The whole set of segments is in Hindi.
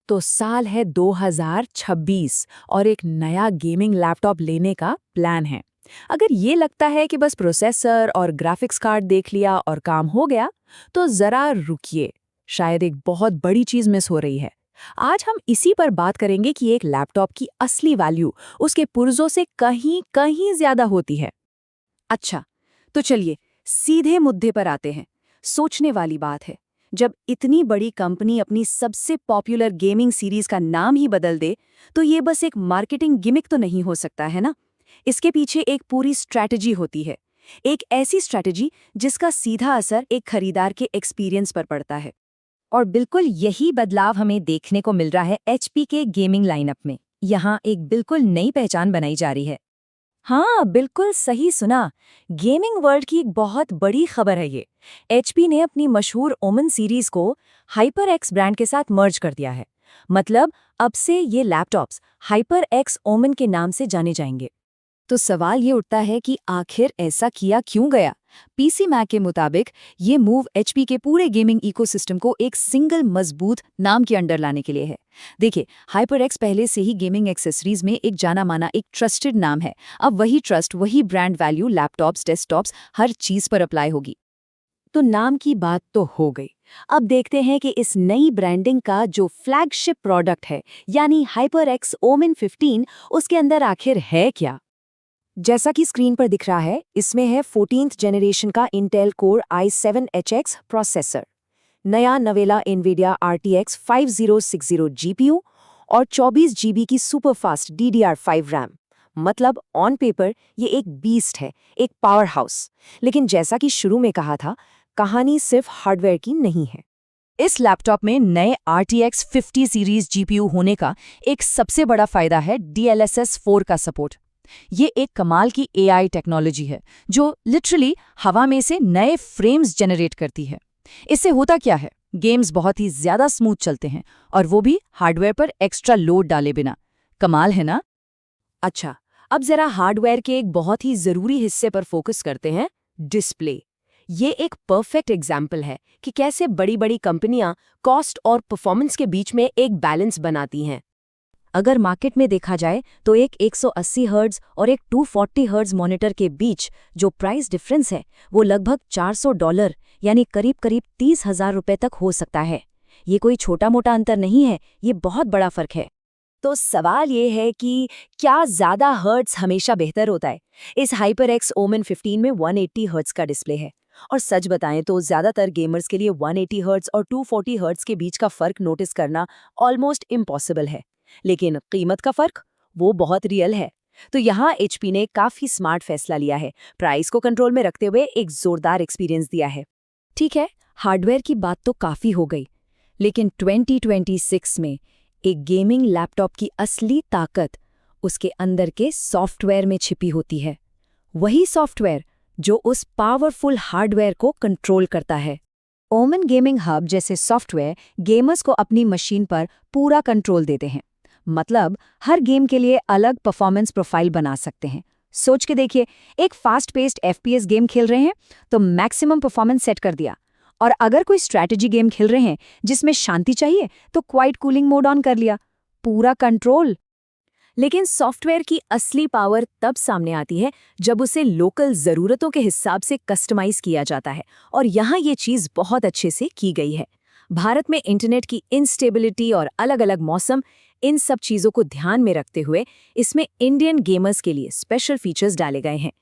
तो साल है 2026 और एक नया गेमिंग लैपटॉप लेने का प्लान है। अगर ये लगता है कि बस प्रोसेसर और ग्राफिक्स कार्ड देख लिया और काम हो गया, तो जरा रुकिए, शायद एक बहुत बड़ी चीज मिस हो रही है। आज हम इसी पर बात करेंगे कि एक लैपटॉप की असली वैल्यू उसके पुर्जों से कहीं कहीं ज्यादा होती है। अच्छा, तो चलिए सीधे मुद्दे पर आते हैं। सोचने वाली बात है, जब इतनी बड़ी कंपनी अपनी सबसे पॉपुलर गेमिंग सीरीज का नाम ही बदल दे, तो ये बस एक मार्केटिंग गिमिक तो नहीं हो सकता है ना। इसके पीछे एक पूरी स्ट्रैटेजी होती है, एक ऐसी स्ट्रैटेजी जिसका सीधा असर एक खरीदार के एक्सपीरियंस पर पड़ता है। और बिल्कुल यही बदलाव हमें देखने को मिल रहा है एचपी के गेमिंग लाइनअप में। यहाँ एक बिल्कुल नई पहचान बनाई जा रही है। हाँ, बिल्कुल सही सुना। गेमिंग वर्ल्ड की एक बहुत बड़ी खबर है ये। एचपी ने अपनी मशहूर ओमन सीरीज को हाइपर एक्स ब्रांड के साथ मर्ज कर दिया है। मतलब अब से ये लैपटॉप्स हाइपर एक्स ओमन के नाम से जाने जाएंगे। तो सवाल ये उठता है कि आखिर ऐसा किया क्यों गया। पीसी मैक के मुताबिक ये मूव एचपी के पूरे गेमिंग इकोसिस्टम को एक सिंगल मजबूत नाम के अंडर लाने के लिए है। देखिए, हाइपरएक्स पहले से ही गेमिंग एक्सेसरीज में एक जाना माना एक ट्रस्टेड नाम है। अब वही ट्रस्ट, वही ब्रांड वैल्यू लैपटॉप्स, डेस्कटॉप्स, हर चीज पर अप्लाई होगी। तो नाम की बात तो हो गई। अब देखते हैं कि इस नई ब्रांडिंग का जो फ्लैगशिप प्रोडक्ट है, यानी हाइपरएक्स ओमेन 15, उसके अंदर आखिर है क्या। जैसा कि स्क्रीन पर दिख रहा है, इसमें है 14th जनरेशन का इंटेल कोर i7HX प्रोसेसर, नया नवेला एनवीडिया RTX 5060 जीपीयू और 24 जीबी की सुपरफास्ट DDR5 रैम। मतलब ऑन पेपर ये एक बीस्ट है, एक पावर हाउस। लेकिन जैसा कि शुरू में कहा था, कहानी सिर्फ हार्डवेयर की नहीं है। इस लैपटॉप में नए RTX 50 सीरीज जीपीयू होने का एक सबसे बड़ा फायदा है DLSS 4 का सपोर्ट। ये एक कमाल की AI टेक्नोलॉजी है जो लिटरली हवा में से नए फ्रेम्स जनरेट करती है। इससे होता क्या है, गेम्स बहुत ही ज्यादा स्मूथ चलते हैं, और वो भी हार्डवेयर पर एक्स्ट्रा लोड डाले बिना। कमाल है ना। अच्छा, अब जरा हार्डवेयर के एक बहुत ही जरूरी हिस्से पर फोकस करते हैं, डिस्प्ले। ये एक परफेक्ट एग्जाम्पल है कि कैसे बड़ी बड़ी कंपनियां कॉस्ट और परफॉर्मेंस के बीच में एक बैलेंस बनाती हैं। अगर मार्केट में देखा जाए तो एक 180 हर्ट्ज और एक 240 हर्ट्ज मॉनिटर के बीच जो प्राइस डिफरेंस है, वो लगभग $400 यानी करीब करीब 30,000 रुपए तक हो सकता है। ये कोई छोटा मोटा अंतर नहीं है, ये बहुत बड़ा फर्क है। तो सवाल ये है कि क्या ज्यादा हर्ट्ज हमेशा बेहतर होता है। इस हाइपरएक्स ओमेन 15 में 180 हर्ट्ज का डिस्प्ले है, और सच बताएं तो ज्यादातर गेमर्स के लिए 180 हर्ट्ज और 240 हर्ट्ज के बीच का फर्क नोटिस करना ऑलमोस्ट इम्पॉसिबल है। लेकिन कीमत का फर्क, वो बहुत रियल है। तो यहाँ एचपी ने काफी स्मार्ट फैसला लिया है, प्राइस को कंट्रोल में रखते हुए एक जोरदार एक्सपीरियंस दिया है। ठीक है, हार्डवेयर की बात तो काफी हो गई, लेकिन 2026 में एक गेमिंग लैपटॉप की असली ताकत उसके अंदर के सॉफ्टवेयर में छिपी होती है। वही सॉफ्टवेयर जो उस पावरफुल हार्डवेयर को कंट्रोल करता है। ओमन गेमिंग हब जैसे सॉफ्टवेयर गेमर्स को अपनी मशीन पर पूरा कंट्रोल देते हैं। मतलब हर गेम के लिए अलग परफॉर्मेंस प्रोफाइल बना सकते हैं। सोच के देखिए, एक फास्ट पेस्ड FPS गेम खेल रहे हैं तो मैक्सिमम परफॉर्मेंस सेट कर दिया, और अगर कोई स्ट्रैटेजी गेम खेल रहे हैं जिसमें शांति चाहिए तो क्वाइट कूलिंग मोड ऑन कर लिया, पूरा कंट्रोल। लेकिन सॉफ्टवेयर की असली पावर तब सामने आती है जब उसे लोकल ज़रूरतों के हिसाब से कस्टमाइज किया जाता है, और यहाँ ये चीज़ बहुत अच्छे से की गई है। भारत में इंटरनेट की इंस्टेबिलिटी और अलग अलग मौसम, इन सब चीज़ों को ध्यान में रखते हुए इसमें इंडियन गेमर्स के लिए स्पेशल फीचर्स डाले गए हैं।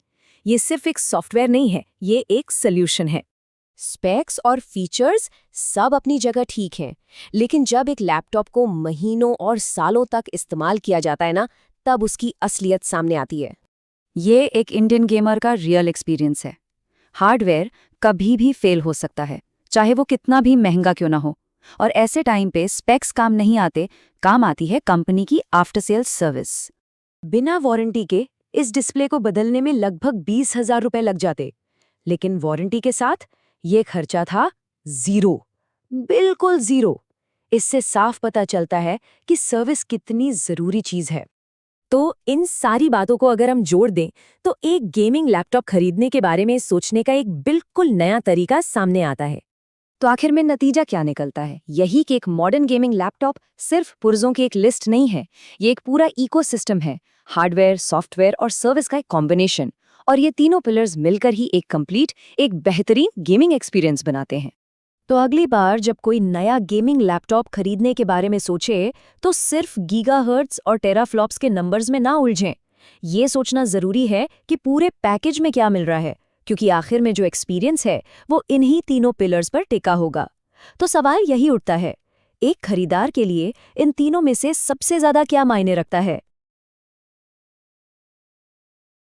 ये सिर्फ एक सॉफ्टवेयर नहीं है, ये एक सॉल्यूशन है। स्पेक्स और फीचर्स सब अपनी जगह ठीक हैं, लेकिन जब एक लैपटॉप को महीनों और सालों तक इस्तेमाल किया जाता है ना, तब उसकी असलियत सामने आती है। ये एक इंडियन गेमर का रियल एक्सपीरियंस है। हार्डवेयर कभी भी फेल हो सकता है, चाहे वो कितना भी महंगा क्यों ना हो, और ऐसे टाइम पे स्पेक्स काम नहीं आते, काम आती है कंपनी की आफ्टर सेल्स सर्विस। बिना वारंटी के इस डिस्प्ले को बदलने में लगभग 20,000 रुपए लग जाते, लेकिन वारंटी के साथ ये खर्चा था ज़ीरो, बिल्कुल ज़ीरो। इससे साफ पता चलता है कि सर्विस कितनी ज़रूरी चीज़ है। तो इन सारी बातों को अगर हम जोड़ दें तो एक गेमिंग लैपटॉप खरीदने के बारे में सोचने का एक बिल्कुल नया तरीका सामने आता है। तो आखिर में नतीजा क्या निकलता है? यही कि एक मॉडर्न गेमिंग लैपटॉप सिर्फ पुर्जों की एक लिस्ट नहीं है, ये एक पूरा इकोसिस्टम है, हार्डवेयर, सॉफ्टवेयर और सर्विस का एक कॉम्बिनेशन। और ये तीनों पिलर्स मिलकर ही एक कंप्लीट, एक बेहतरीन गेमिंग एक्सपीरियंस बनाते हैं। तो अगली बार जब कोई नया गेमिंग लैपटॉप खरीदने के बारे में सोचे, तो सिर्फ गीगाहर्ट्ज और टेराफ्लॉप्स के नंबर्स में ना उलझें। ये सोचना जरूरी है कि पूरे पैकेज में क्या मिल रहा है, क्योंकि आखिर में जो एक्सपीरियंस है वो इन्हीं तीनों पिलर्स पर टिका होगा। तो सवाल यही उठता है, एक खरीदार के लिए इन तीनों में से सबसे ज्यादा क्या मायने रखता है?